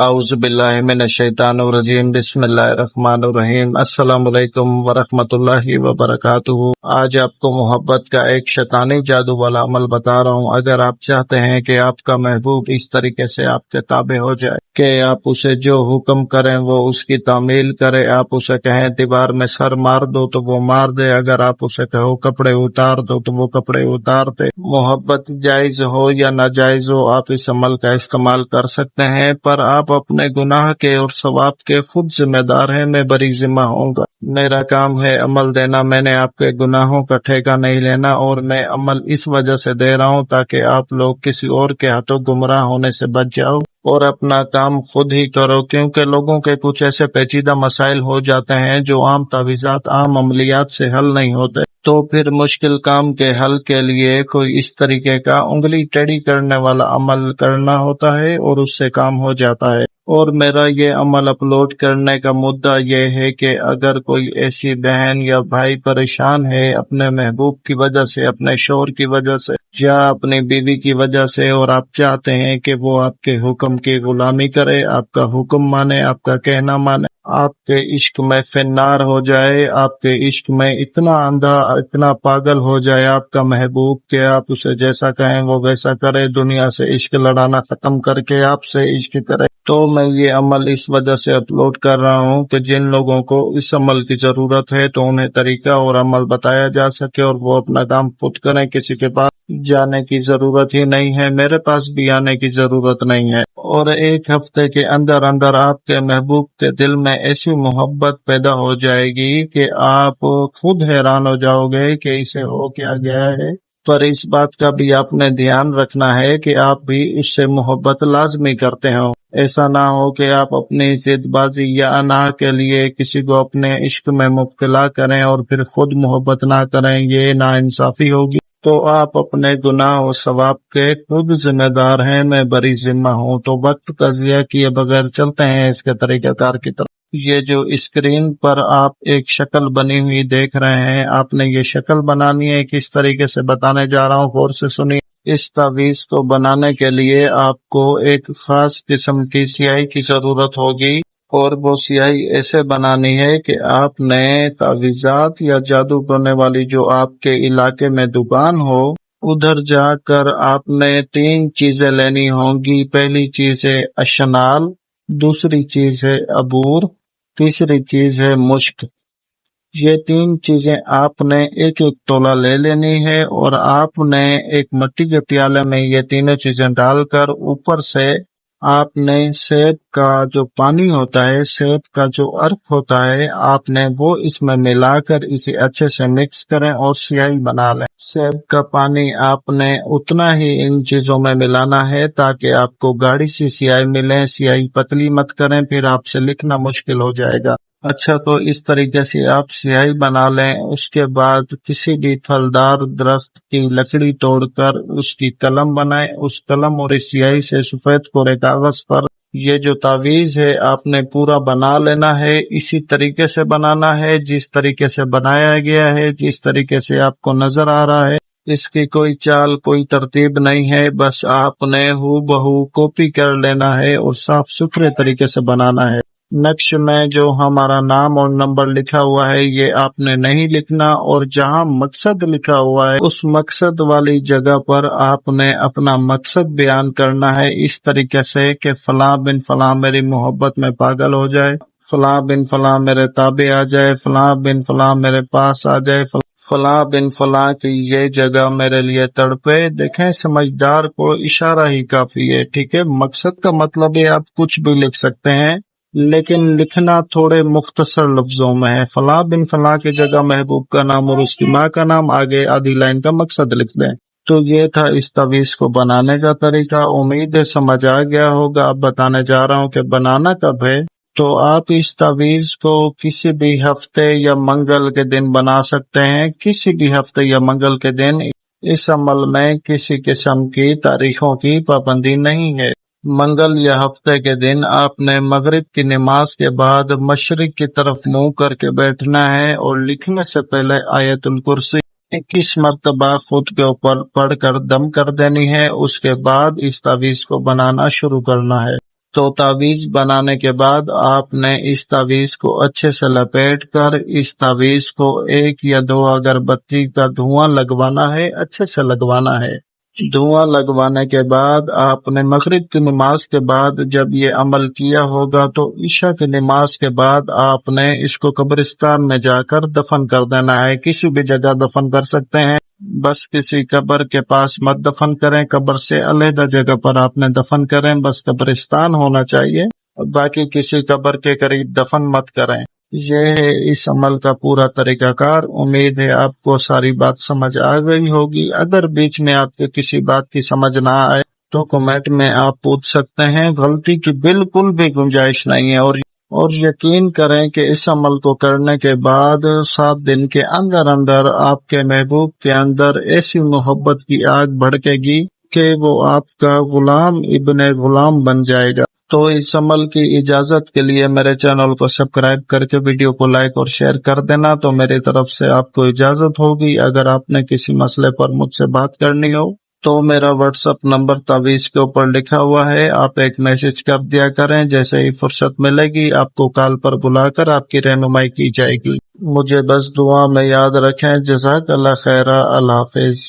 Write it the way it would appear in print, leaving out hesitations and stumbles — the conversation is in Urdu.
اعوذ باللہ من الشیطان الرجیم، بسم اللہ الرحمن الرحیم۔ السلام علیکم ورحمۃ اللہ وبرکاتہ۔ آج آپ کو محبت کا ایک شیطانی جادو والا عمل بتا رہا ہوں۔ اگر آپ چاہتے ہیں کہ آپ کا محبوب اس طریقے سے آپ کے تابع ہو جائے کہ آپ اسے جو حکم کریں وہ اس کی تعمیل کرے، آپ اسے کہیں دیوار میں سر مار دو تو وہ مار دے، اگر آپ اسے کہو کپڑے اتار دو تو وہ کپڑے اتار دے۔ محبت جائز ہو یا ناجائز ہو، آپ اس عمل کا استعمال کر سکتے ہیں، پر آپ اپنے گناہ کے اور ثواب کے خود ذمہ دار ہیں۔ میں بری ذمہ ہوں گا، میرا کام ہے عمل دینا، میں نے آپ کے گناہوں کا ٹھیکہ نہیں لینا، اور میں عمل اس وجہ سے دے رہا ہوں تاکہ آپ لوگ کسی اور کے ہاتھوں گمراہ ہونے سے بچ جاؤ اور اپنا کام خود ہی کرو، کیونکہ لوگوں کے کچھ ایسے پیچیدہ مسائل ہو جاتے ہیں جو عام تعویذات، عام عملیات سے حل نہیں ہوتے، تو پھر مشکل کام کے حل کے لیے کوئی اس طریقے کا انگلی ٹیڑھی کرنے والا عمل کرنا ہوتا ہے اور اس سے کام ہو جاتا ہے۔ اور میرا یہ عمل اپلوڈ کرنے کا مدعا یہ ہے کہ اگر کوئی ایسی بہن یا بھائی پریشان ہے اپنے محبوب کی وجہ سے، اپنے شوہر کی وجہ سے یا اپنی بیوی کی وجہ سے، اور آپ چاہتے ہیں کہ وہ آپ کے حکم کی غلامی کرے، آپ کا حکم مانے، آپ کا کہنا مانے، آپ کے عشق میں فنار ہو جائے، آپ کے عشق میں اتنا اندھا، اتنا پاگل ہو جائے آپ کا محبوب کہ آپ اسے جیسا کہیں وہ ویسا کرے، دنیا سے عشق لڑانا ختم کر کے آپ سے عشق کرے، تو میں یہ عمل اس وجہ سے اپلوڈ کر رہا ہوں کہ جن لوگوں کو اس عمل کی ضرورت ہے تو انہیں طریقہ اور عمل بتایا جا سکے اور وہ اپنا کام خود کریں، کسی کے پاس جانے کی ضرورت ہی نہیں ہے، میرے پاس بھی آنے کی ضرورت نہیں ہے۔ اور ایک ہفتے کے اندر اندر آپ کے محبوب کے دل میں ایسی محبت پیدا ہو جائے گی کہ آپ خود حیران ہو جاؤ گے کہ اسے ہو کیا گیا ہے۔ پر اس بات کا بھی آپ نے دھیان رکھنا ہے کہ آپ بھی اس سے محبت لازمی کرتے ہو، ایسا نہ ہو کہ آپ اپنی ضد بازی یا انا کے لیے کسی کو اپنے عشق میں مبتلا کریں اور پھر خود محبت نہ کریں، یہ ناانصافی ہوگی۔ تو آپ اپنے گناہ و ثواب کے خود ذمہ دار ہیں، میں بری ذمہ ہوں۔ تو وقت کا ضیاع کیے بغیر چلتے ہیں اس کے طریقہ کار کی طرف۔ یہ جو اسکرین پر آپ ایک شکل بنی ہوئی دیکھ رہے ہیں، آپ نے یہ شکل بنانی ہے، کس طریقے سے بتانے جا رہا ہوں، غور سے سنیے۔ اس تعویذ کو بنانے کے لیے آپ کو ایک خاص قسم کی سیاہی کی ضرورت ہوگی، اور وہ سیاہی ایسے بنانی ہے کہ آپ نے تعویذات یا جادو کرنے والی جو آپ کے علاقے میں دکان ہو، ادھر جا کر آپ نے 3 چیزیں لینی ہوں گی۔ پہلی چیز ہے اشنال، دوسری چیز ہے عبور، تیسری چیز ہے مشک۔ یہ 3 چیزیں آپ نے ایک ایک تولہ لے لینی ہے، اور آپ نے ایک مٹی کے پیالے میں یہ تینوں چیزیں ڈال کر اوپر سے آپ نے سیب کا جو پانی ہوتا ہے، سیب کا جو عرق ہوتا ہے، آپ نے وہ اس میں ملا کر اسے اچھے سے مکس کریں اور سیاہی بنا لیں۔ سیب کا پانی آپ نے اتنا ہی ان چیزوں میں ملانا ہے تاکہ آپ کو گاڑی سی سیاہی ملے، سیاہی پتلی مت کریں، پھر آپ سے لکھنا مشکل ہو جائے گا۔ اچھا، تو اس طریقے سے آپ سیاہی بنا لیں۔ اس کے بعد کسی بھی پھلدار درخت کی لکڑی توڑ کر اس کی قلم بنائیں، اس قلم اور اس سیاہی سے سفید کورے کاغذ پر یہ جو تعویذ ہے آپ نے پورا بنا لینا ہے۔ اسی طریقے سے بنانا ہے جس طریقے سے بنایا گیا ہے، جس طریقے سے آپ کو نظر آ رہا ہے، اس کی کوئی چال، کوئی ترتیب نہیں ہے، بس آپ نے ہو بہو کاپی کر لینا ہے اور صاف ستھرے طریقے سے بنانا ہے۔ نقش میں جو ہمارا نام اور نمبر لکھا ہوا ہے یہ آپ نے نہیں لکھنا، اور جہاں مقصد لکھا ہوا ہے اس مقصد والی جگہ پر آپ نے اپنا مقصد بیان کرنا ہے، اس طریقے سے کہ فلاں بن فلاں میری محبت میں پاگل ہو جائے، فلاں بن فلاں میرے تابع آ جائے، فلاں بن فلاں میرے پاس آ جائے، فلاں بن فلاں کی یہ جگہ میرے لیے تڑپے۔ دیکھیں، سمجھدار کو اشارہ ہی کافی ہے، ٹھیک ہے۔ مقصد کا مطلب ہے آپ کچھ بھی لکھ سکتے ہیں، لیکن لکھنا تھوڑے مختصر لفظوں میں ہے۔ فلاں بن فلاں کی جگہ محبوب کا نام اور اس کی ماں کا نام، آگے آدھی لائن کا مقصد لکھ دیں۔ تو یہ تھا اس تعویذ کو بنانے کا طریقہ، امید ہے سمجھ آ گیا ہوگا۔ اب بتانے جا رہا ہوں کہ بنانا کب ہے۔ تو آپ اس تعویذ کو کسی بھی ہفتے یا منگل کے دن بنا سکتے ہیں، کسی بھی ہفتے یا منگل کے دن۔ اس عمل میں کسی قسم کی تاریخوں کی پابندی نہیں ہے۔ منگل یا ہفتے کے دن آپ نے مغرب کی نماز کے بعد مشرق کی طرف منہ کر کے بیٹھنا ہے، اور لکھنے سے پہلے آیت الکرسی 21 مرتبہ خود کے اوپر پڑھ کر دم کر دینی ہے۔ اس کے بعد اس تعویذ کو بنانا شروع کرنا ہے۔ تو تعویذ بنانے کے بعد آپ نے اس تعویذ کو اچھے سے لپیٹ کر اس تعویذ کو 1 یا 2 اگربتی کا دھواں لگوانا ہے، اچھے سے لگوانا ہے۔ دھواں لگوانے کے بعد آپ نے مغرب کی نماز کے بعد جب یہ عمل کیا ہوگا تو عشاء کی نماز کے بعد آپ نے اس کو قبرستان میں جا کر دفن کر دینا ہے۔ کسی بھی جگہ دفن کر سکتے ہیں، بس کسی قبر کے پاس مت دفن کریں، قبر سے علیحدہ جگہ پر آپ نے دفن کریں، بس قبرستان ہونا چاہیے، باقی کسی قبر کے قریب دفن مت کریں۔ یہ ہے اس عمل کا پورا طریقہ کار۔ امید ہے آپ کو ساری بات سمجھ آ گئی ہوگی۔ اگر بیچ میں آپ کو کسی بات کی سمجھ نہ آئے تو کمنٹ میں آپ پوچھ سکتے ہیں، غلطی کی بالکل بھی گنجائش نہیں ہے۔ اور یقین کریں کہ اس عمل کو کرنے کے بعد 7 دن کے اندر اندر آپ کے محبوب کے اندر ایسی محبت کی آگ بھڑکے گی کہ وہ آپ کا غلام ابن غلام بن جائے گا۔ تو اس عمل کی اجازت کے لیے میرے چینل کو سبسکرائب کر کے ویڈیو کو لائک اور شیئر کر دینا۔ تو میری طرف سے آپ کو اجازت ہوگی۔ اگر آپ نے کسی مسئلے پر مجھ سے بات کرنی ہو تو میرا واٹس ایپ نمبر تعویذ کے اوپر لکھا ہوا ہے، آپ ایک میسج کر دیا کریں، جیسے ہی فرصت ملے گی آپ کو کال پر بلا کر آپ کی رہنمائی کی جائے گی۔ مجھے بس دعا میں یاد رکھیں۔ جزاک اللہ خیرہ۔ اللہ حافظ۔